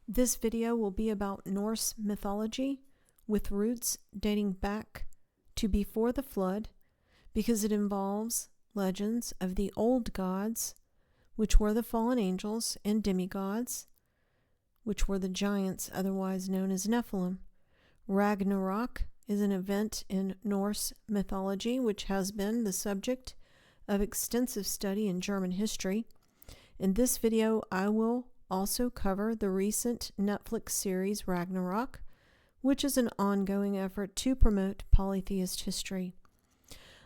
This video will be about Norse mythology with roots dating back to before the flood because it involves legends of the old gods, which were the fallen angels, and demigods, which were the giants otherwise known as Nephilim. Ragnarok is an event in Norse mythology which has been the subject of extensive study in German history. In this video, I will also cover the recent Netflix series Ragnarok, which is an ongoing effort to promote polytheist history.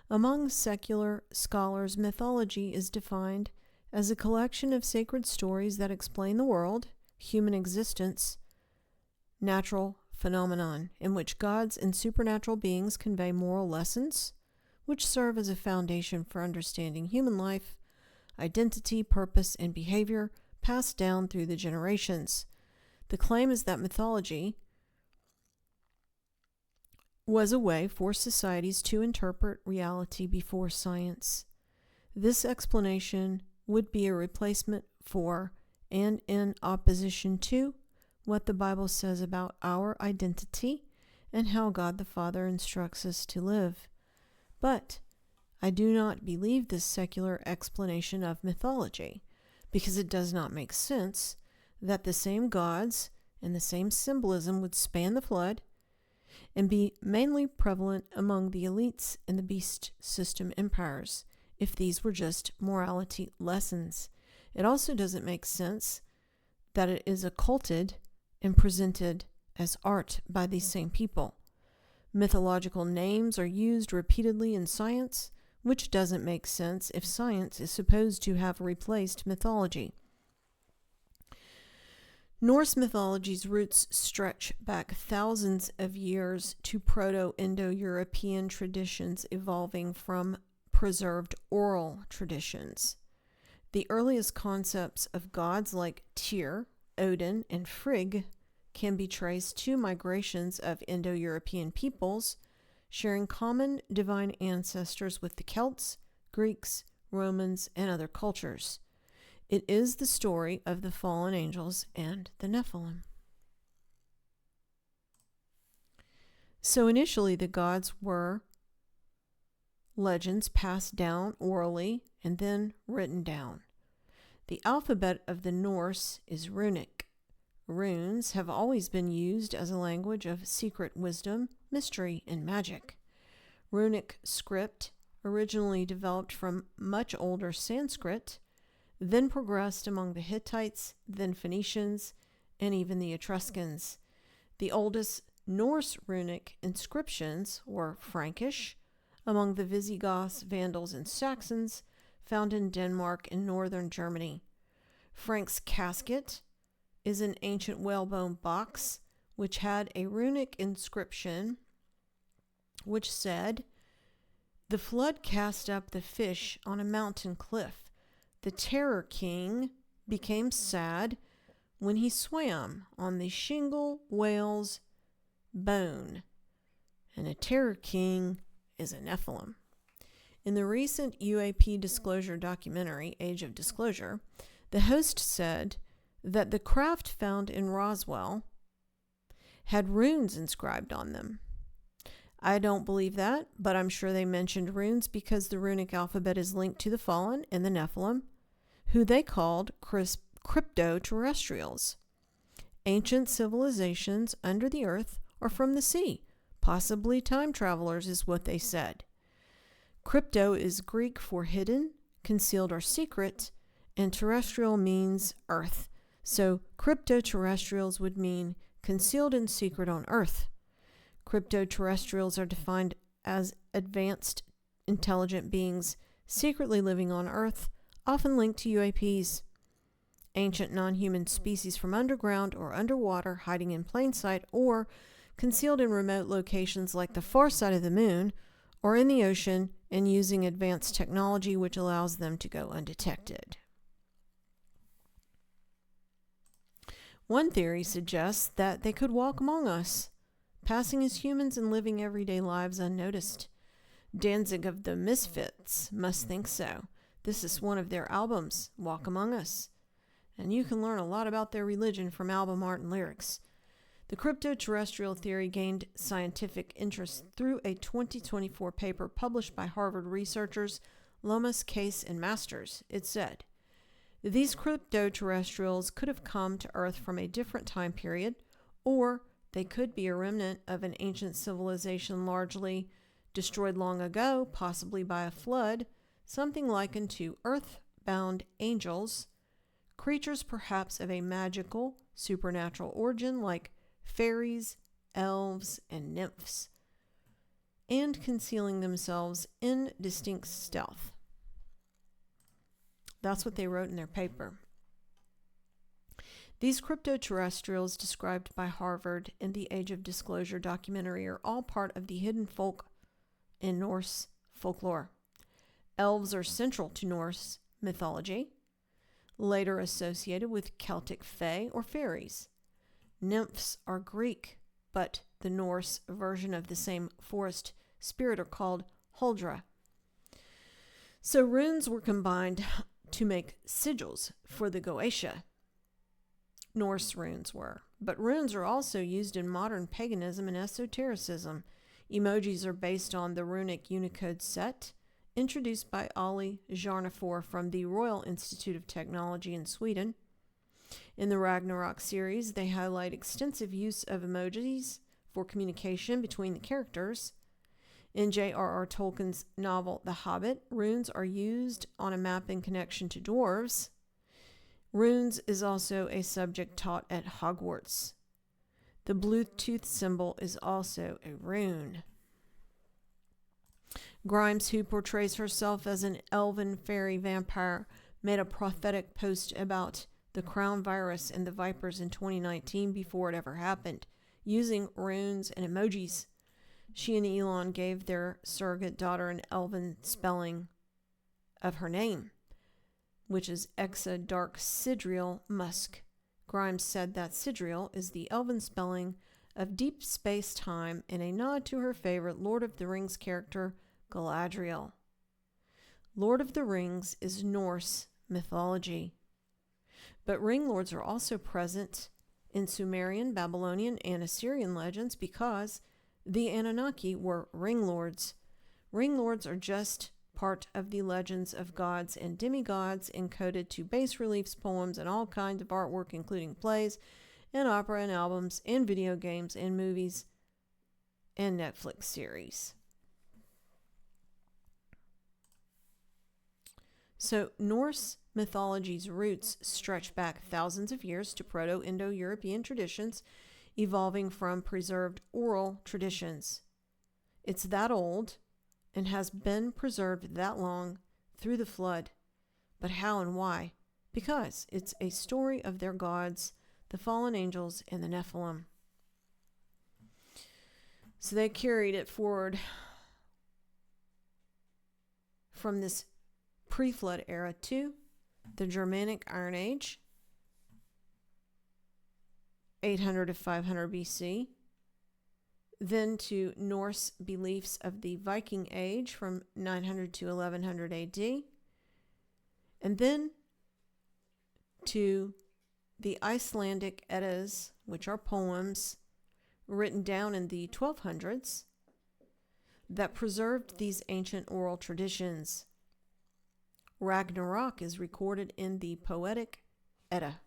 Among secular scholars, mythology is defined as a collection of sacred stories that explain the world, human existence, natural phenomenon, in which gods and supernatural beings convey moral lessons, which serve as a foundation for understanding human life, identity, purpose, and behavior passed down through the generations. The claim is that mythology was a way for societies to interpret reality before science. This explanation would be a replacement for and in opposition to what the Bible says about our identity and how God the Father instructs us to live. But I do not believe this secular explanation of mythology, because it does not make sense that the same gods and the same symbolism would span the flood and be mainly prevalent among the elites and the beast system empires if these were just morality lessons. It also doesn't make sense that it is occulted and presented as art by these same people. Mythological names are used repeatedly in science, which doesn't make sense if science is supposed to have replaced mythology. Norse mythology's roots stretch back thousands of years to Proto-Indo-European traditions evolving from preserved oral traditions. The earliest concepts of gods like Tyr, Odin, and Frigg can be traced to migrations of Indo-European peoples sharing common divine ancestors with the Celts, Greeks, Romans, and other cultures. It is the story of the fallen angels and the Nephilim. So initially the gods were legends passed down orally and then written down. The alphabet of the Norse is runic. Runes have always been used as a language of secret wisdom, mystery, and magic. Runic script originally developed from much older Sanskrit, then progressed among the Hittites, then Phoenicians, and even the Etruscans. The oldest Norse runic inscriptions were Frankish, among the Visigoths, Vandals, and Saxons, found in Denmark and northern Germany. Frank's casket is an ancient whalebone box which had a runic inscription which said, "The flood cast up the fish on a mountain cliff. The Terror King became sad when he swam on the shingle whale's bone." And a Terror King is a Nephilim. In the recent UAP disclosure documentary, Age of Disclosure, the host said that the craft found in Roswell had runes inscribed on them. I don't believe that, but I'm sure they mentioned runes because the runic alphabet is linked to the fallen and the Nephilim, who they called crypto-terrestrials. Ancient civilizations under the earth or from the sea, possibly time travelers is what they said. Crypto is Greek for hidden, concealed, or secret, and terrestrial means earth. So crypto-terrestrials would mean concealed and secret on earth. Crypto-terrestrials are defined as advanced intelligent beings secretly living on earth, often linked to UAPs. Ancient non-human species from underground or underwater, hiding in plain sight or concealed in remote locations like the far side of the moon or in the ocean, and using advanced technology which allows them to go undetected. One theory suggests that they could walk among us, passing as humans and living everyday lives unnoticed. Danzig of the Misfits must think so. This is one of their albums, Walk Among Us. and you can learn a lot about their religion from album art and lyrics. The crypto-terrestrial theory gained scientific interest through a 2024 paper published by Harvard researchers Lomas, Case, and Masters. It said, these crypto-terrestrials could have come to Earth from a different time period, or they could be a remnant of an ancient civilization largely destroyed long ago, possibly by a flood, something likened to earthbound angels, creatures perhaps of a magical, supernatural origin like fairies, elves, and nymphs, and concealing themselves in distinct stealth. That's what they wrote in their paper. These crypto-terrestrials described by Harvard in the Age of Disclosure documentary are all part of the hidden folk in Norse folklore. Elves are central to Norse mythology, later associated with Celtic fae or fairies. Nymphs are Greek, but the Norse version of the same forest spirit are called Huldra. So runes were combined to make sigils for the Goetia. Norse runes were. But runes are also used in modern paganism and esotericism. Emojis are based on the runic Unicode set, introduced by Ali Jarnafor from the Royal Institute of Technology in Sweden. In the Ragnarok series, they highlight extensive use of emojis for communication between the characters. In J.R.R. Tolkien's novel The Hobbit, runes are used on a map in connection to dwarves. Runes is also a subject taught at Hogwarts. The Bluetooth symbol is also a rune. Grimes, who portrays herself as an elven fairy vampire, made a prophetic post about the crown virus and the vipers in 2019 before it ever happened, using runes and emojis. She and Elon gave their surrogate daughter an elven spelling of her name, which is Exa Dark Sidriel Musk. Grimes said that Sidriel is the elven spelling of deep space time in a nod to her favorite Lord of the Rings character, Galadriel. Lord of the Rings is Norse mythology. But ring lords are also present in Sumerian, Babylonian, and Assyrian legends because the Anunnaki were ring lords. Ring lords are just part of the legends of gods and demigods encoded to bas-reliefs, poems, and all kinds of artwork, including plays and opera and albums and video games and movies and Netflix series. So Norse mythology's roots stretch back thousands of years to Proto-Indo-European traditions, evolving from preserved oral traditions. It's that old and has been preserved that long through the flood. But how and why? Because it's a story of their gods, the fallen angels, and the Nephilim. So they carried it forward from this pre-flood era to the Germanic Iron Age, 800 to 500 BC, then to Norse beliefs of the Viking Age from 900 to 1100 AD, and then to the Icelandic Eddas, which are poems written down in the 1200s that preserved these ancient oral traditions. Ragnarok is recorded in the Poetic Edda.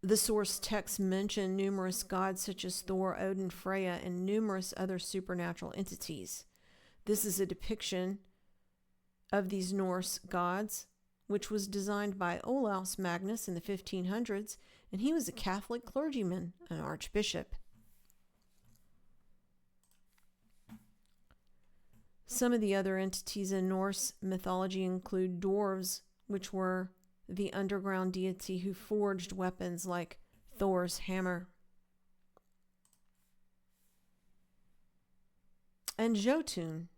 The source texts mention numerous gods such as Thor, Odin, Freya, and numerous other supernatural entities. This is a depiction of these Norse gods, which was designed by Olaus Magnus in the 1500s, and he was a Catholic clergyman, an archbishop. Some of the other entities in Norse mythology include dwarves, which were the underground deity who forged weapons like Thor's hammer. And Jotun,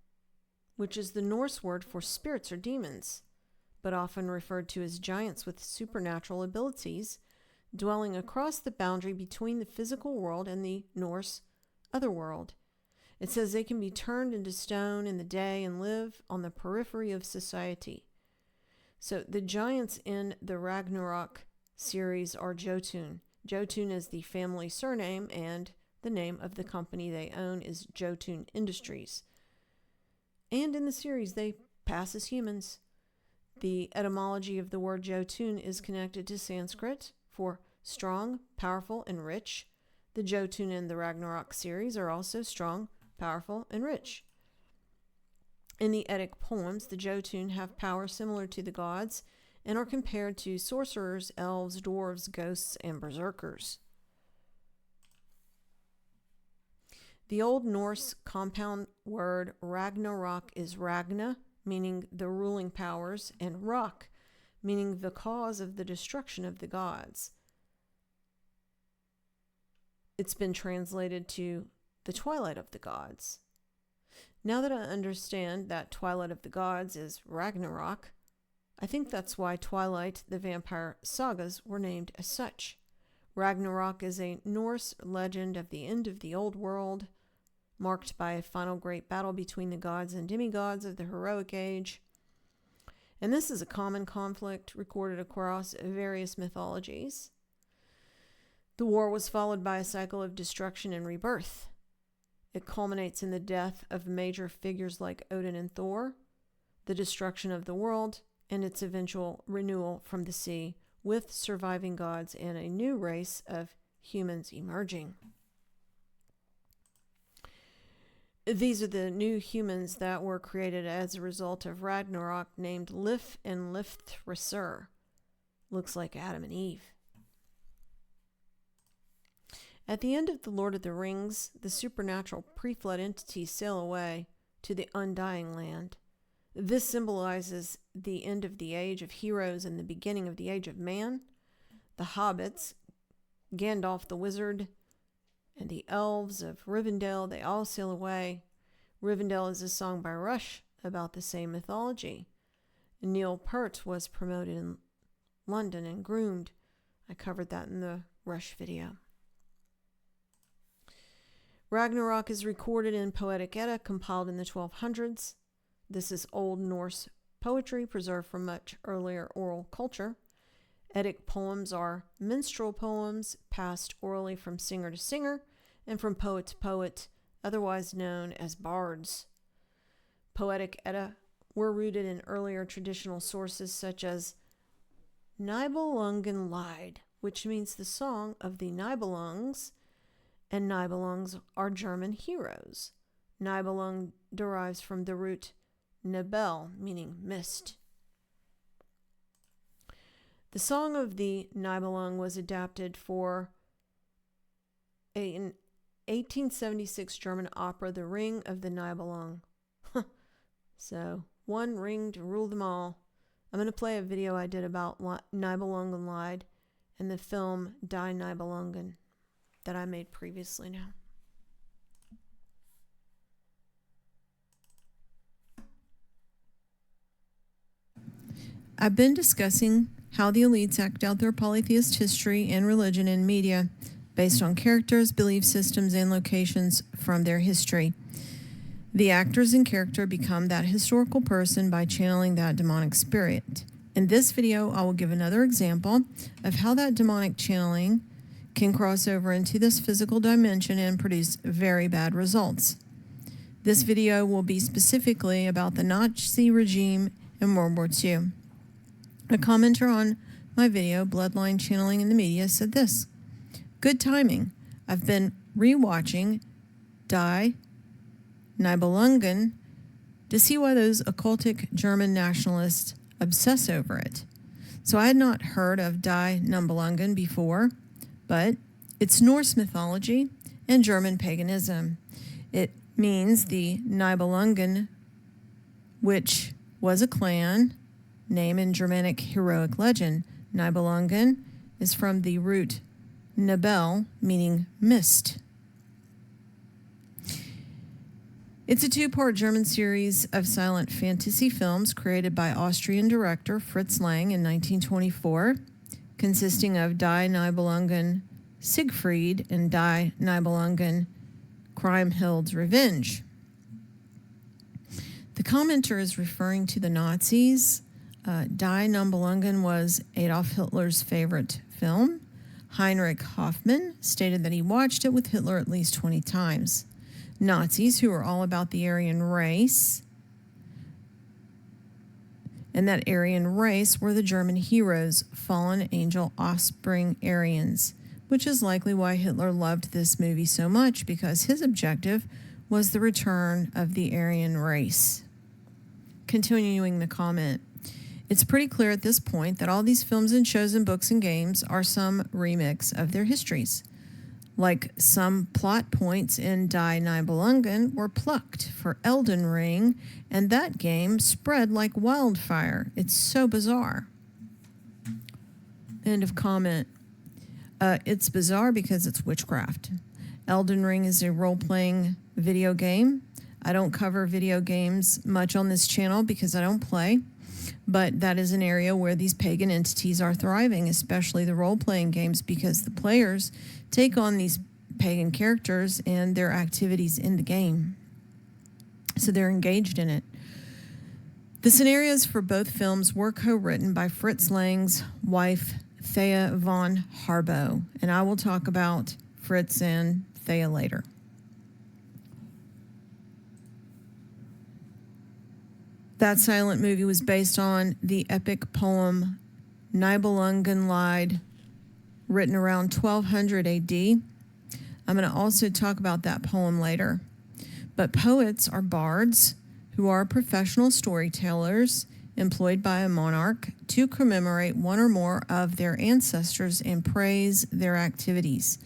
which is the Norse word for spirits or demons, but often referred to as giants with supernatural abilities, dwelling across the boundary between the physical world and the Norse otherworld. It says they can be turned into stone in the day and live on the periphery of society. So the giants in the Ragnarok series are Jotun. Jotun is the family surname, and the name of the company they own is Jotun Industries. And in the series, they pass as humans. The etymology of the word Jotun is connected to Sanskrit for strong, powerful, and rich. The Jotun in the Ragnarok series are also strong, powerful, and rich. In the Eddic poems, the Jotun have power similar to the gods and are compared to sorcerers, elves, dwarves, ghosts, and berserkers. The Old Norse compound word Ragnarok is Ragna, meaning the ruling powers, and Rock, meaning the cause of the destruction of the gods. It's been translated to the twilight of the gods. Now that I understand that Twilight of the Gods is Ragnarok, I think that's why Twilight, the vampire sagas, were named as such. Ragnarok is a Norse legend of the end of the old world, marked by a final great battle between the gods and demigods of the heroic age. And this is a common conflict recorded across various mythologies. The war was followed by a cycle of destruction and rebirth. It culminates in the death of major figures like Odin and Thor, the destruction of the world, and its eventual renewal from the sea, with surviving gods and a new race of humans emerging. These are the new humans that were created as a result of Ragnarok, named Lif and Lifthrasir. Looks like Adam and Eve. At the end of The Lord of the Rings, the supernatural pre-flood entities sail away to the Undying Land. This symbolizes the end of the age of heroes and the beginning of the age of man. The hobbits, Gandalf the wizard, and the elves of Rivendell, they all sail away. Rivendell is a song by Rush about the same mythology. Neil Peart was promoted in London and groomed. I covered that in the Rush video. Ragnarok is recorded in Poetic Edda, compiled in the 1200s. This is Old Norse poetry preserved from much earlier oral culture. Eddic poems are minstrel poems passed orally from singer to singer and from poet to poet, otherwise known as bards. Poetic Edda were rooted in earlier traditional sources such as Nibelungen Lied, which means the song of the Nibelungs, and Nibelungs are German heroes. Nibelung derives from the root Nebel, meaning mist. The song of the Nibelung was adapted for an 1876 German opera, The Ring of the Nibelung. So, one ring to rule them all. I'm going to play a video I did about Nibelungen Lied and the film Die Nibelungen that I made previously now. I've been discussing how the elites act out their polytheist history and religion in media based on characters, belief systems, and locations from their history. The actors in character become that historical person by channeling that demonic spirit. In this video, I will give another example of how that demonic channeling can cross over into this physical dimension and produce very bad results. This video will be specifically about the Nazi regime in World War II. A commenter on my video, Bloodline Channeling in the Media, said this: "Good timing. I've been rewatching Die Nibelungen to see why those occultic German nationalists obsess over it. So I had not heard of Die Nibelungen before, but it's Norse mythology and German paganism. It means the Nibelungen, which was a clan name in Germanic heroic legend. Nibelungen is from the root Nebel, meaning mist. It's a two-part German series of silent fantasy films created by Austrian director Fritz Lang in 1924, consisting of Die Nibelungen Siegfried and Die Nibelungen Kriemhild's Revenge. The commenter is referring to the Nazis Die Nibelungen was Adolf Hitler's favorite film. Heinrich Hoffmann stated that he watched it with Hitler at least 20 times. Nazis, who were all about the Aryan race, and that Aryan race were the German heroes, fallen angel offspring Aryans, which is likely why Hitler loved this movie so much, because his objective was the return of the Aryan race. Continuing the comment, it's pretty clear at this point that all these films and shows and books and games are some remix of their histories. Like some plot points in Die Nibelungen were plucked for Elden Ring, and that game spread like wildfire. It's so bizarre. End of comment. It's bizarre because it's witchcraft. Elden Ring is a role-playing video game. I don't cover video games much on this channel because I don't play, but that is an area where these pagan entities are thriving, especially the role-playing games, because the players take on these pagan characters and their activities in the game. So they're engaged in it. The scenarios for both films were co-written by Fritz Lang's wife, Thea von Harbo, and I will talk about Fritz and Thea later. That silent movie was based on the epic poem Nibelungenlied, written around 1200 AD. I'm going to also talk about that poem later. But poets are bards who are professional storytellers employed by a monarch to commemorate one or more of their ancestors and praise their activities.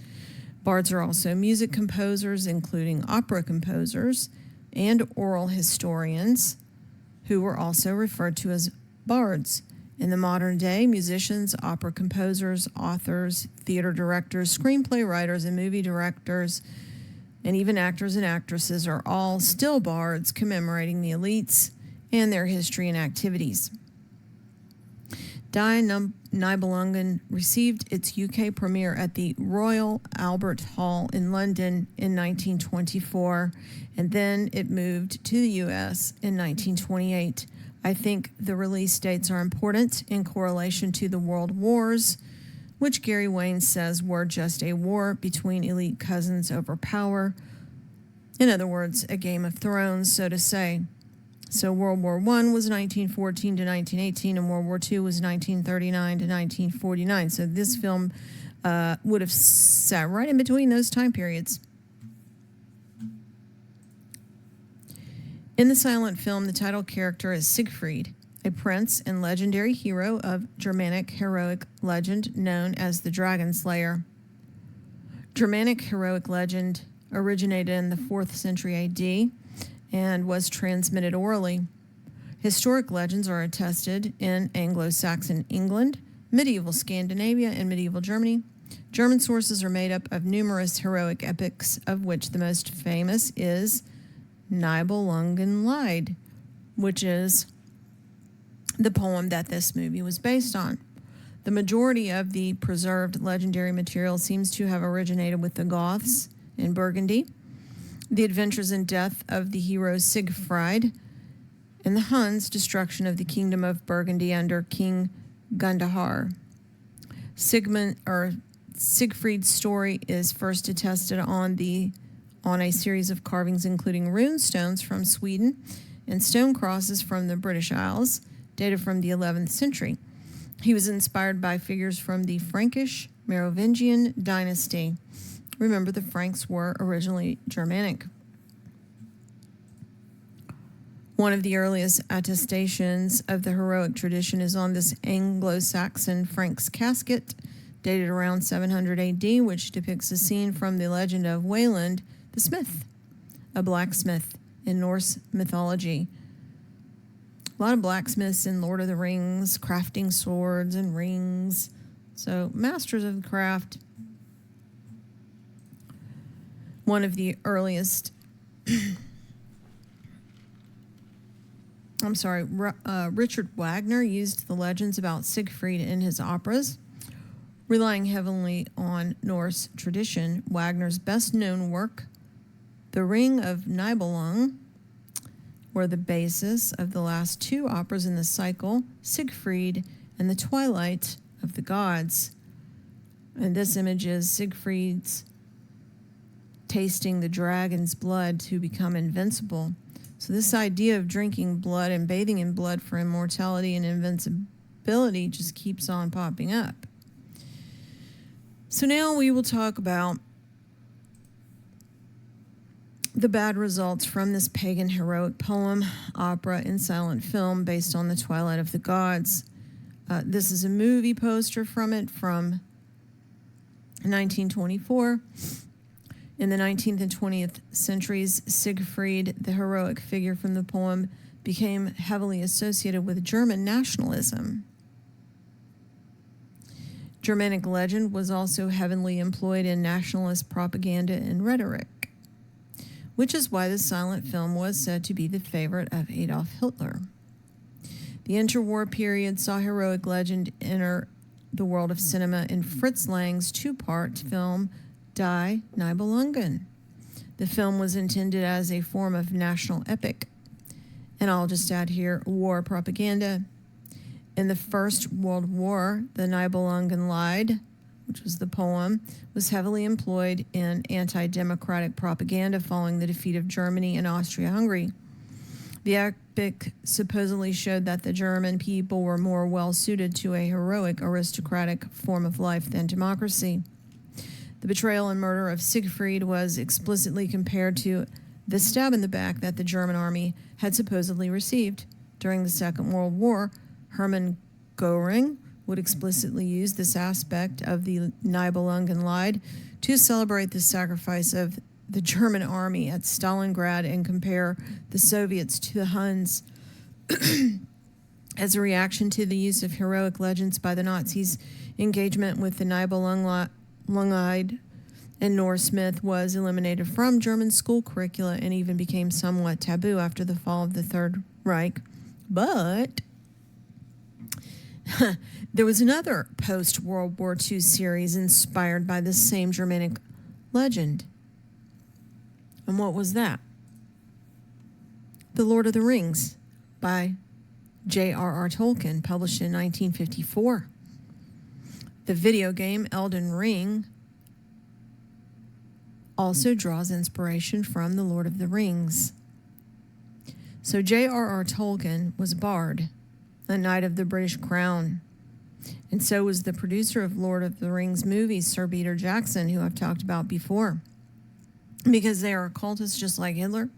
Bards are also music composers, including opera composers, and oral historians, who were also referred to as bards. In the modern day, musicians, opera composers, authors, theater directors, screenplay writers, and movie directors, and even actors and actresses are all still bards, commemorating the elites and their history and activities. Die Nibelungen received its UK premiere at the Royal Albert Hall in London in 1924, and then it moved to the US in 1928. I think the release dates are important in correlation to the World Wars, which Gary Wayne says were just a war between elite cousins over power. In other words, a Game of Thrones, so to say. So World War I was 1914 to 1918, and World War II was 1939 to 1949. So this film would have sat right in between those time periods. In the silent film, the title character is Siegfried, a prince and legendary hero of Germanic heroic legend known as the Dragon Slayer. Germanic heroic legend originated in the 4th century AD and was transmitted orally. Historic legends are attested in Anglo-Saxon England, medieval Scandinavia, and medieval Germany. German sources are made up of numerous heroic epics, of which the most famous is Nibelungenlied, which is the poem that this movie was based on. The majority of the preserved legendary material seems to have originated with the Goths in Burgundy, the adventures and death of the hero Siegfried, and the Huns' destruction of the kingdom of Burgundy under King Gundahar. Siegfried's story is first attested on a series of carvings including rune stones from Sweden and stone crosses from the British Isles, dated from the 11th century. He was inspired by figures from the Frankish Merovingian dynasty. Remember, the Franks were originally Germanic. One of the earliest attestations of the heroic tradition is on this Anglo-Saxon Frank's casket, dated around 700 AD, which depicts a scene from the legend of Wayland the Smith, a blacksmith in Norse mythology. A lot of blacksmiths in Lord of the Rings, crafting swords and rings. So, masters of the craft. One of the earliest, Richard Wagner used the legends about Siegfried in his operas. Relying heavily on Norse tradition, Wagner's best-known work, The Ring of Nibelung, were the basis of the last two operas in the cycle, Siegfried and the Twilight of the Gods. And this image is Siegfried's tasting the dragon's blood to become invincible. So this idea of drinking blood and bathing in blood for immortality and invincibility just keeps on popping up. So now we will talk about the bad results from this pagan heroic poem, opera, and silent film based on the Twilight of the Gods. This is a movie poster from it from 1924. In the 19th and 20th centuries, Siegfried, the heroic figure from the poem, became heavily associated with German nationalism. Germanic legend was also heavily employed in nationalist propaganda and rhetoric, which is why the silent film was said to be the favorite of Adolf Hitler. The interwar period saw heroic legend enter the world of cinema in Fritz Lang's two-part film, Die Nibelungen. The film was intended as a form of national epic. And I'll just add here, war propaganda. In the First World War, the Nibelungenlied, which was the poem, was heavily employed in anti-democratic propaganda following the defeat of Germany and Austria-Hungary. The epic supposedly showed that the German people were more well-suited to a heroic, aristocratic form of life than democracy. The betrayal and murder of Siegfried was explicitly compared to the stab in the back that the German army had supposedly received. During the Second World War, Hermann Göring would explicitly use this aspect of the Nibelungenlied to celebrate the sacrifice of the German army at Stalingrad and compare the Soviets to the Huns. As a reaction to the use of heroic legends by the Nazis, engagement with the Nibelungenlied and Norse myth was eliminated from German school curricula and even became somewhat taboo after the fall of the Third Reich. But there was another post-World War II series inspired by the same Germanic legend. And what was that? The Lord of the Rings by J.R.R. Tolkien, published in 1954. The video game Elden Ring also draws inspiration from The Lord of the Rings. So J.R.R. Tolkien was a bard, a knight of the British Crown. And so was the producer of Lord of the Rings movies, Sir Peter Jackson, who I've talked about before. Because they are occultists just like Hitler,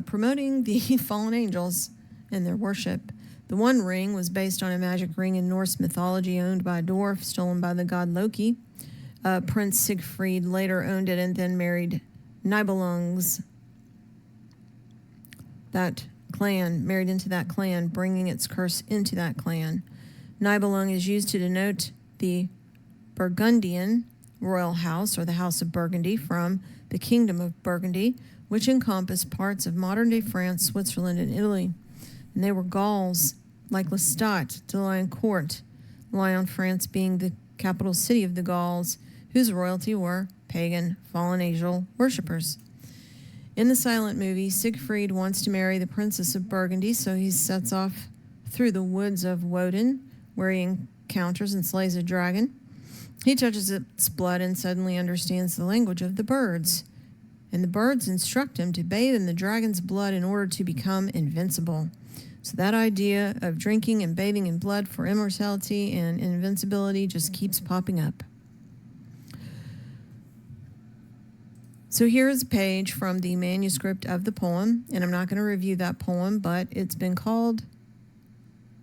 promoting the fallen angels and their worship. The One Ring was based on a magic ring in Norse mythology owned by a dwarf, stolen by the god Loki. Prince Siegfried later owned it and then married Nibelungs, that clan, married into that clan, bringing its curse into that clan. Nibelung is used to denote the Burgundian royal house, or the House of Burgundy, from the Kingdom of Burgundy, which encompassed parts of modern-day France, Switzerland, and Italy. And they were Gauls, like Lestat, to Lyon Court, Lyon, France being the capital city of the Gauls, whose royalty were pagan, fallen angel worshippers. In the silent movie, Siegfried wants to marry the Princess of Burgundy, so he sets off through the woods of Woden, where he encounters and slays a dragon. He touches its blood and suddenly understands the language of the birds. And the birds instruct him to bathe in the dragon's blood in order to become invincible. So that idea of drinking and bathing in blood for immortality and invincibility just keeps popping up. So here is a page from the manuscript of the poem, and I'm not going to review that poem, but it's been called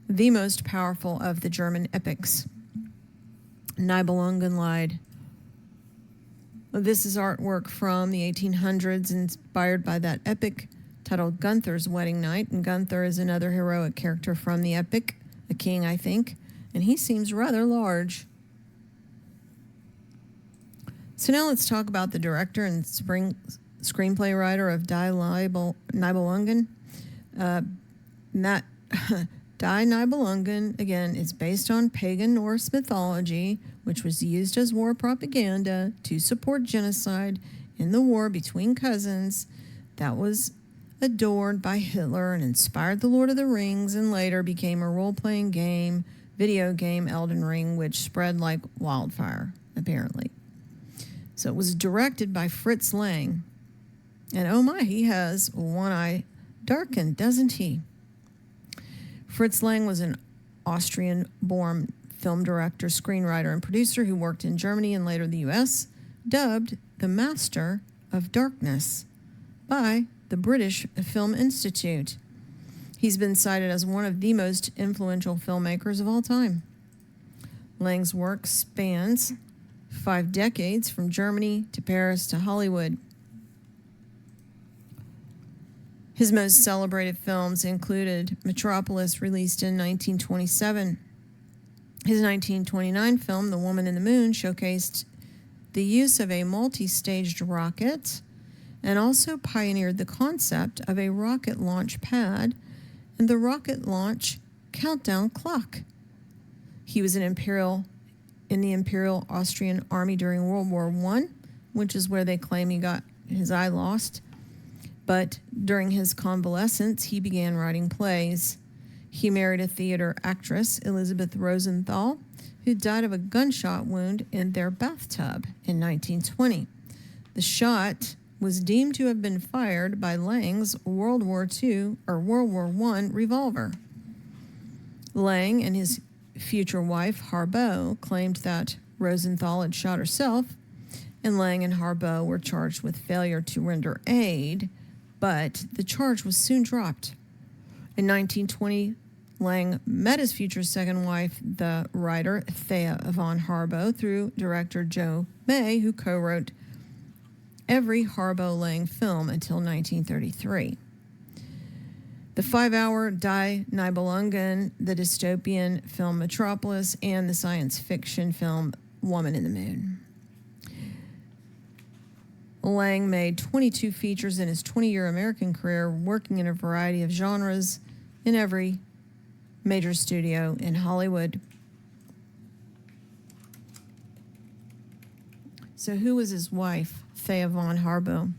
the most powerful of the German epics. Nibelungenlied. This is artwork from the 1800s inspired by that epic titled Gunther's Wedding Night. And Gunther is another heroic character from the epic, a king, I think, and he seems rather large. So now let's talk about the director and screenplay writer of Die Nibelungen. Die Nibelungen, again, is based on pagan Norse mythology, which was used as war propaganda to support genocide in the war between cousins. That was adored by Hitler and inspired The Lord of the Rings, and later became a role-playing game, video game, Elden Ring, which spread like wildfire, apparently. So it was directed by Fritz Lang. And oh my, he has one eye darkened, doesn't he? Fritz Lang was an Austrian-born film director, screenwriter, and producer who worked in Germany and later the U.S., dubbed the Master of Darkness by the British Film Institute. He's been cited as one of the most influential filmmakers of all time. Lang's work spans 5 decades, from Germany to Paris to Hollywood. His most celebrated films included Metropolis, released in 1927. His 1929 film, The Woman in the Moon, showcased the use of a multi-staged rocket and also pioneered the concept of a rocket launch pad and the rocket launch countdown clock. He was in the Imperial Austrian Army during World War I, which is where they claim he got his eye lost. But during his convalescence, he began writing plays. He married a theater actress, Elizabeth Rosenthal, who died of a gunshot wound in their bathtub in 1920. The shot was deemed to have been fired by Lang's World War I revolver. Lang and his future wife, Harbaugh, claimed that Rosenthal had shot herself, and Lang and Harbaugh were charged with failure to render aid, but the charge was soon dropped. In 1920, Lang met his future second wife, the writer Thea von Harbaugh, through director Joe May, who co-wrote every Harbaugh-Lang film until 1933. The 5-hour Die Nibelungen, the dystopian film Metropolis, and the science fiction film Woman in the Moon. Lang made 22 features in his 20-year American career, working in a variety of genres in every major studio in Hollywood. So who was his wife, Thea von Harbaugh?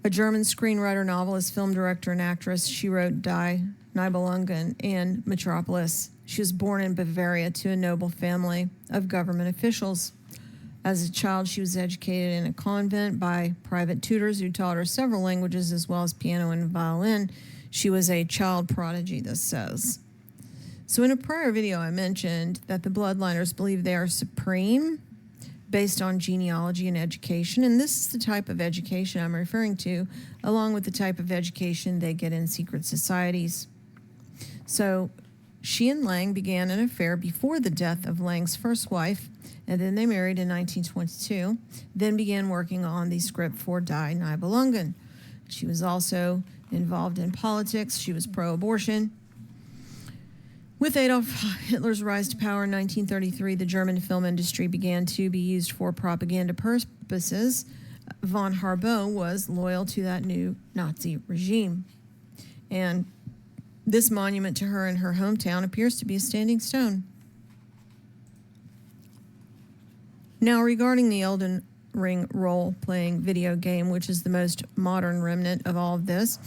A German screenwriter, novelist, film director, and actress. She wrote Die Nibelungen and Metropolis. She was born in Bavaria to a noble family of government officials. As a child, she was educated in a convent by private tutors who taught her several languages as well as piano and violin. She was a child prodigy, this says. So in a prior video, I mentioned that the bloodliners believe they are supreme based on genealogy and education, and this is the type of education I'm referring to, along with the type of education they get in secret societies. So she and Lang began an affair before the death of Lang's first wife, and then they married in 1922, then began working on the script for Die Nibelungen. She was also involved in politics. She was pro-abortion. With Adolf Hitler's rise to power in 1933, the German film industry began to be used for propaganda purposes. Von Harbaugh was loyal to that new Nazi regime. And this monument to her in her hometown appears to be a standing stone. Now, regarding the Elden Ring role-playing video game, which is the most modern remnant of all of this,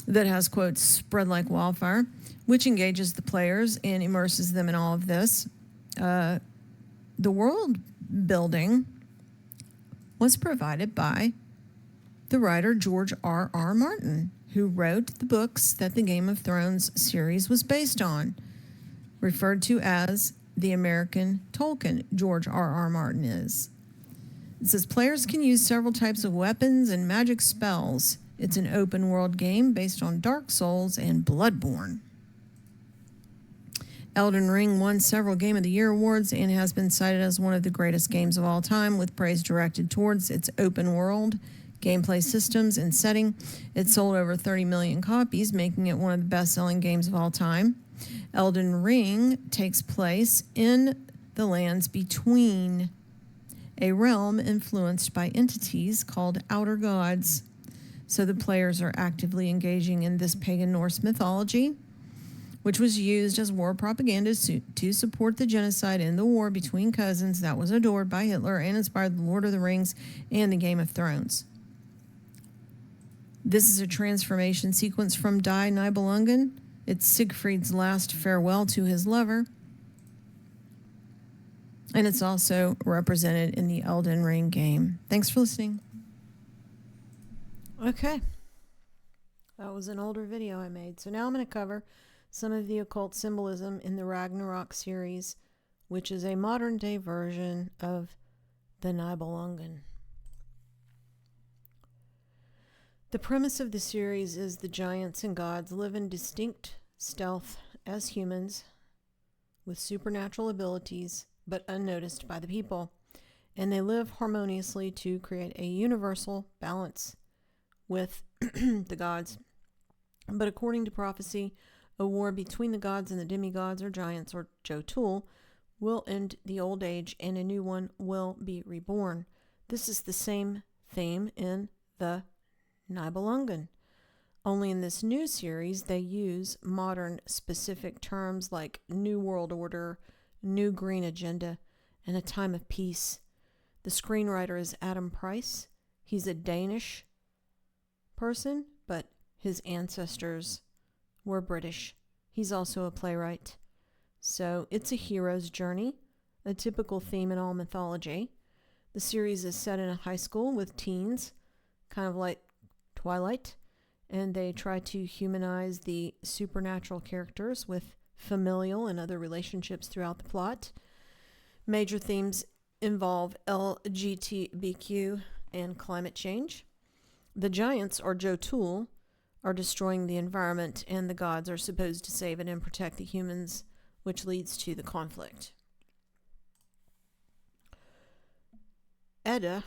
that has, quote, spread like wildfire, which engages the players and immerses them in all of this. The world building was provided by the writer George R.R. Martin, who wrote the books that the Game of Thrones series was based on, referred to as the American Tolkien. George R.R. Martin is. It says players can use several types of weapons and magic spells. It's an open world game based on Dark Souls and Bloodborne. Elden Ring won several Game of the Year awards and has been cited as one of the greatest games of all time, with praise directed towards its open world, gameplay systems, and setting. It sold over 30 million copies, making it one of the best-selling games of all time. Elden Ring takes place in the lands between, a realm influenced by entities called outer gods. So the players are actively engaging in this pagan Norse mythology, which was used as war propaganda to support the genocide in the war between cousins that was adored by Hitler and inspired The Lord of the Rings and the Game of Thrones. This is a transformation sequence from Die Nibelungen. It's Siegfried's last farewell to his lover. And it's also represented in the Elden Ring game. Thanks for listening. Okay. That was an older video I made. So now I'm going to cover some of the occult symbolism in the Ragnarok series, which is a modern-day version of the Nibelungen. The premise of the series is the giants and gods live in distinct stealth as humans with supernatural abilities, but unnoticed by the people, and they live harmoniously to create a universal balance with the gods. But according to prophecy, a war between the gods and the demigods or giants or Jotul will end the old age and a new one will be reborn. This is the same theme in the Nibelungen. Only in this new series, they use modern specific terms like New World Order, New Green Agenda, and a time of peace. The screenwriter is Adam Price. He's a Danish person, but his ancestors were British. He's also a playwright. So it's a hero's journey, a typical theme in all mythology. The series is set in a high school with teens, kind of like Twilight, and they try to humanize the supernatural characters with familial and other relationships throughout the plot. Major themes involve LGBTQ and climate change. The giants, or Jotul, are destroying the environment, and the gods are supposed to save it and protect the humans, which leads to the conflict. Edda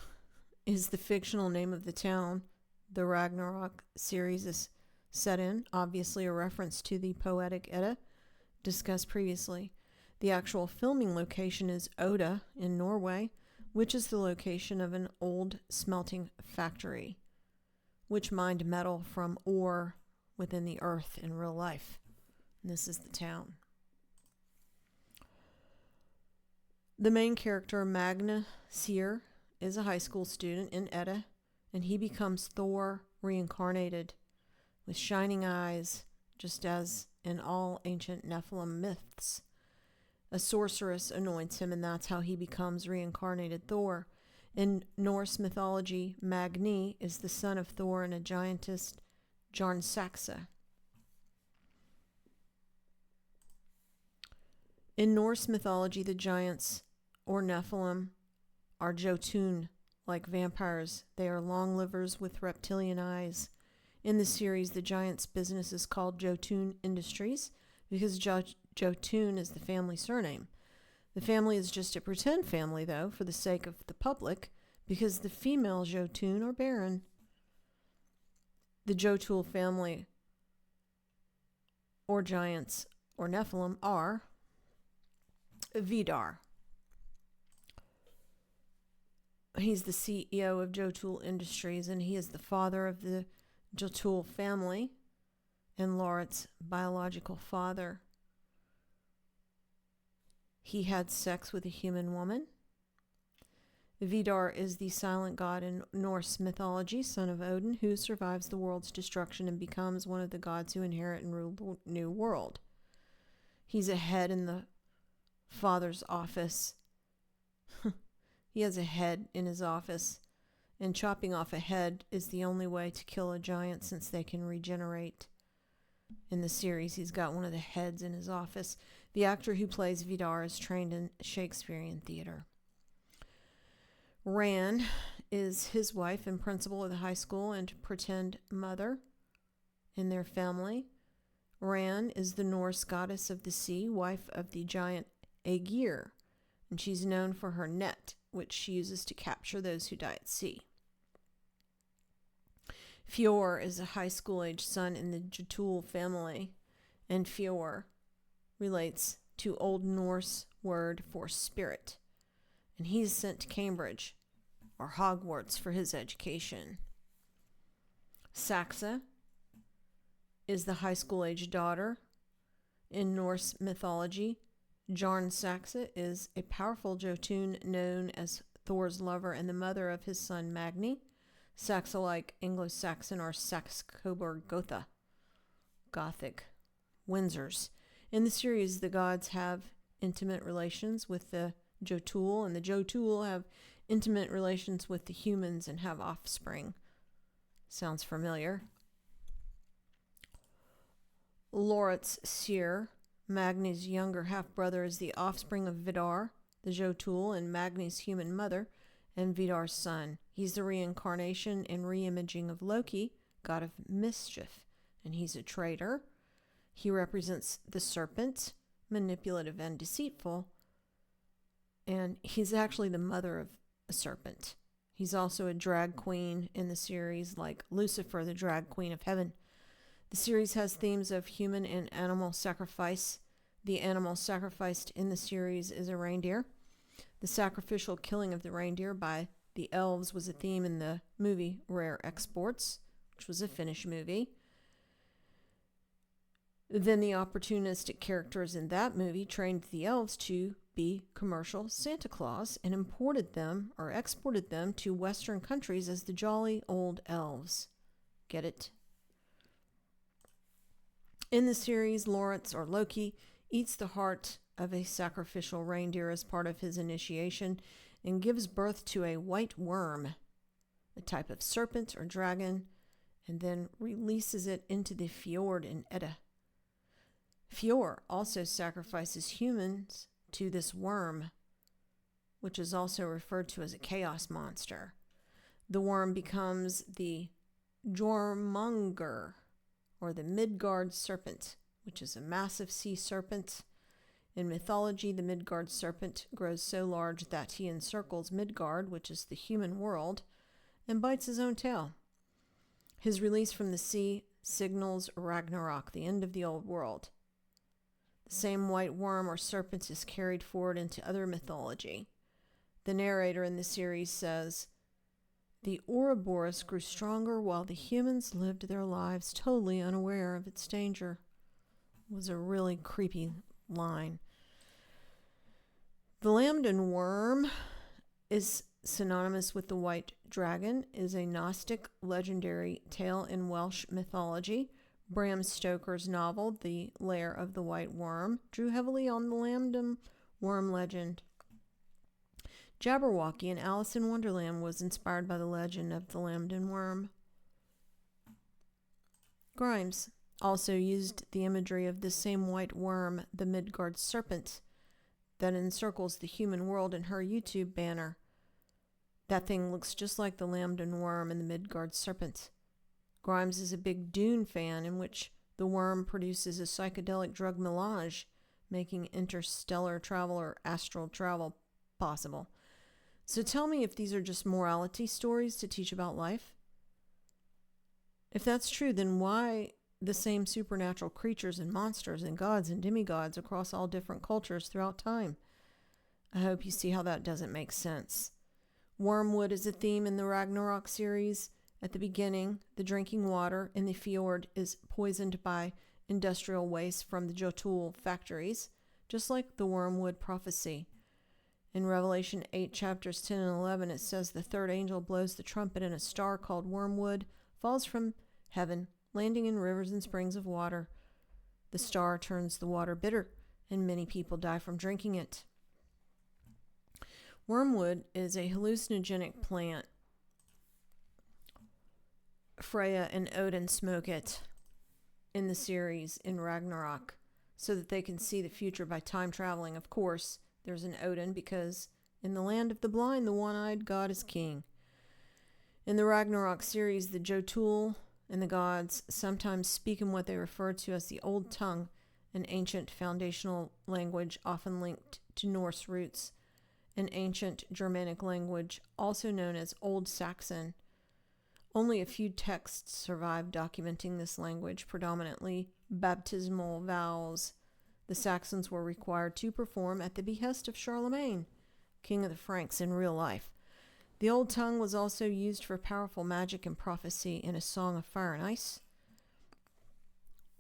is the fictional name of the town the Ragnarok series is set in, obviously a reference to the poetic Edda discussed previously. The actual filming location is Oda in Norway, which is the location of an old smelting factory, which mined metal from ore within the earth in real life. And this is the town. The main character, Magna Seer, is a high school student in Edda, and he becomes Thor reincarnated with shining eyes, just as in all ancient Nephilim myths. A sorceress anoints him, and that's how he becomes reincarnated Thor. In Norse mythology, Magni is the son of Thor and a giantess, Jarnsaxa. In Norse mythology, the giants, or Nephilim, are Jotun, like vampires. They are long livers with reptilian eyes. In the series, the giants' business is called Jotun Industries because Jotun is the family surname. The family is just a pretend family, though, for the sake of the public, because the female Jotun are barren. The Jotul family, or giants, or Nephilim, are Vidar. He's the CEO of Jotul Industries, and he is the father of the Jotul family and Laurit's biological father. He had sex with a human woman. Vidar is the silent god in Norse mythology, son of Odin, who survives the world's destruction and becomes one of the gods who inherit and rule the new world. He's a head in the father's office. He has a head in his office, and chopping off a head is the only way to kill a giant since they can regenerate. In the series, he's got one of the heads in his office. The actor who plays Vidar is trained in Shakespearean theater. Ran is his wife and principal of the high school and pretend mother in their family. Ran is the Norse goddess of the sea, wife of the giant Aegir, and she's known for her net, which she uses to capture those who die at sea. Fjord is a high school-age son in the Jotul family, and Fjord relates to Old Norse word for spirit, and he's sent to Cambridge, or Hogwarts, for his education. Saxa is the high school-age daughter In Norse mythology, Jarn Saxa is a powerful Jotun known as Thor's lover and the mother of his son Magni. Saxa like Anglo-Saxon or Saxe-Coburg Gotha, Gothic, Windsors. In the series, the gods have intimate relations with the Jotul, and the Jotul have intimate relations with the humans and have offspring. Sounds familiar. Loritz Seer, Magni's younger half-brother, is the offspring of Vidar, the Jotul, and Magni's human mother, and Vidar's son. He's the reincarnation and reimaging of Loki, god of mischief, and he's a traitor. He represents the serpent, manipulative and deceitful, and he's actually the mother of a serpent. He's also a drag queen in the series, like Lucifer, the drag queen of heaven. The series has themes of human and animal sacrifice. The animal sacrificed in the series is a reindeer. The sacrificial killing of the reindeer by the elves was a theme in the movie Rare Exports, which was a Finnish movie. Then the opportunistic characters in that movie trained the elves to be commercial Santa Claus and exported them to Western countries as the jolly old elves. Get it? In the series, Lawrence, or Loki, eats the heart of a sacrificial reindeer as part of his initiation and gives birth to a white worm, a type of serpent or dragon, and then releases it into the fjord in Edda. Fjord also sacrifices humans to this worm, which is also referred to as a chaos monster. The worm becomes the Jormungr, or the Midgard serpent, which is a massive sea serpent. In mythology, the Midgard serpent grows so large that he encircles Midgard, which is the human world, and bites his own tail. His release from the sea signals Ragnarok, the end of the old world. The same white worm or serpent is carried forward into other mythology. The narrator in the series says, "The Ouroboros grew stronger while the humans lived their lives totally unaware of its danger." It was a really creepy line. The Lambden worm is synonymous with the white dragon, is a Gnostic legendary tale in Welsh mythology. Bram Stoker's novel, The Lair of the White Worm, drew heavily on the Lambden worm legend. Jabberwocky in Alice in Wonderland was inspired by the legend of the Lambden worm. Grimes also used the imagery of this same white worm, the Midgard serpent, that encircles the human world in her YouTube banner. That thing looks just like the Lambden worm and the Midgard serpent. Grimes is a big Dune fan, in which the worm produces a psychedelic drug melange, making interstellar travel or astral travel possible. So tell me if these are just morality stories to teach about life. If that's true, then why the same supernatural creatures and monsters and gods and demigods across all different cultures throughout time? I hope you see how that doesn't make sense. Wormwood is a theme in the Ragnarok series. At the beginning, the drinking water in the fjord is poisoned by industrial waste from the Jotul factories, just like the wormwood prophecy. In Revelation 8, chapters 10 and 11, it says the third angel blows the trumpet and a star called wormwood falls from heaven, landing in rivers and springs of water. The star turns the water bitter, and many people die from drinking it. Wormwood is a hallucinogenic plant. Freya and Odin smoke it in the series in Ragnarok so that they can see the future by time traveling. Of course, there's an Odin because in the land of the blind, the one-eyed god is king. In the Ragnarok series, the Jotul and the gods sometimes speak in what they refer to as the Old Tongue, an ancient foundational language often linked to Norse roots, an ancient Germanic language also known as Old Saxon. Only a few texts survive documenting this language, predominantly baptismal vows the Saxons were required to perform at the behest of Charlemagne, king of the Franks, in real life. The Old Tongue was also used for powerful magic and prophecy in A Song of Fire and Ice,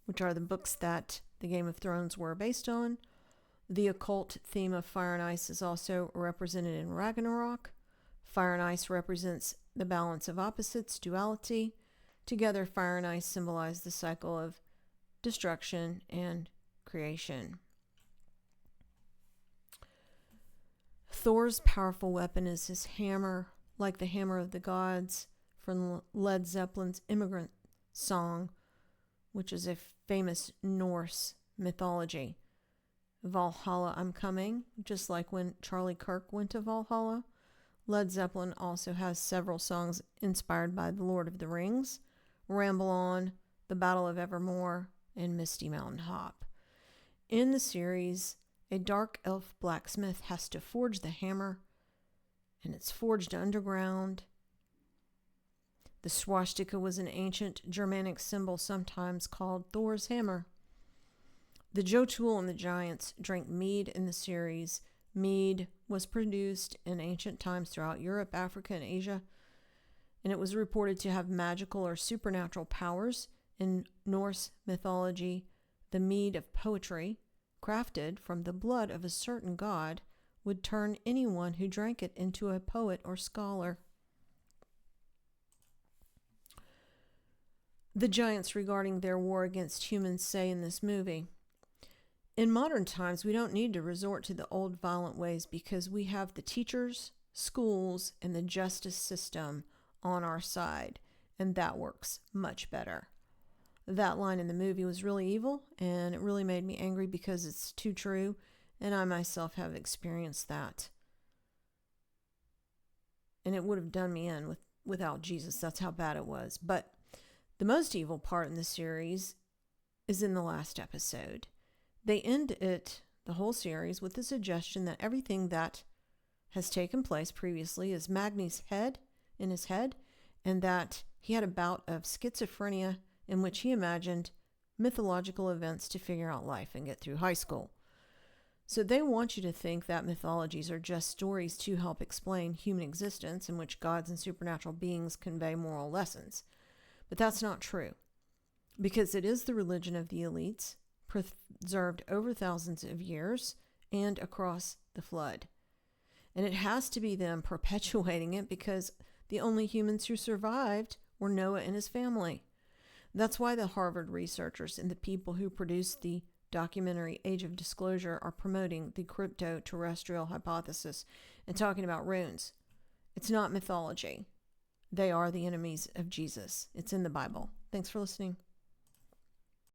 which are the books that the Game of Thrones were based on. The occult theme of fire and ice is also represented in Ragnarok. Fire and ice represents the balance of opposites, duality. Together, fire and ice symbolize the cycle of destruction and creation. Thor's powerful weapon is his hammer, like the hammer of the gods from Led Zeppelin's Immigrant Song, which is a famous Norse mythology. Valhalla, I'm coming, just like when Charlie Kirk went to Valhalla. Led Zeppelin also has several songs inspired by The Lord of the Rings, Ramble On, The Battle of Evermore, and Misty Mountain Hop. In the series, a dark elf blacksmith has to forge the hammer, and it's forged underground. The swastika was an ancient Germanic symbol sometimes called Thor's hammer. The Jotun and the giants drank mead in the series. Mead was produced in ancient times throughout Europe, Africa, and Asia, and it was reported to have magical or supernatural powers. In Norse mythology, the mead of poetry, crafted from the blood of a certain god, would turn anyone who drank it into a poet or scholar. The giants regarding their war against humans say in this movie, in modern times, we don't need to resort to the old violent ways because we have the teachers, schools, and the justice system on our side, and that works much better. That line in the movie was really evil, and it really made me angry because it's too true, and I myself have experienced that. And it would have done me in without Jesus. That's how bad it was. But the most evil part in the series is in the last episode. They end it, the whole series, with the suggestion that everything that has taken place previously is Magni's head, in his head, and that he had a bout of schizophrenia in which he imagined mythological events to figure out life and get through high school. So they want you to think that mythologies are just stories to help explain human existence in which gods and supernatural beings convey moral lessons. But that's not true, because it is the religion of the elites, preserved over thousands of years and across the flood. And it has to be them perpetuating it because the only humans who survived were Noah and his family. That's why the Harvard researchers and the people who produced the documentary Age of Disclosure are promoting the crypto-terrestrial hypothesis and talking about runes. It's not mythology. They are the enemies of Jesus. It's in the Bible. Thanks for listening.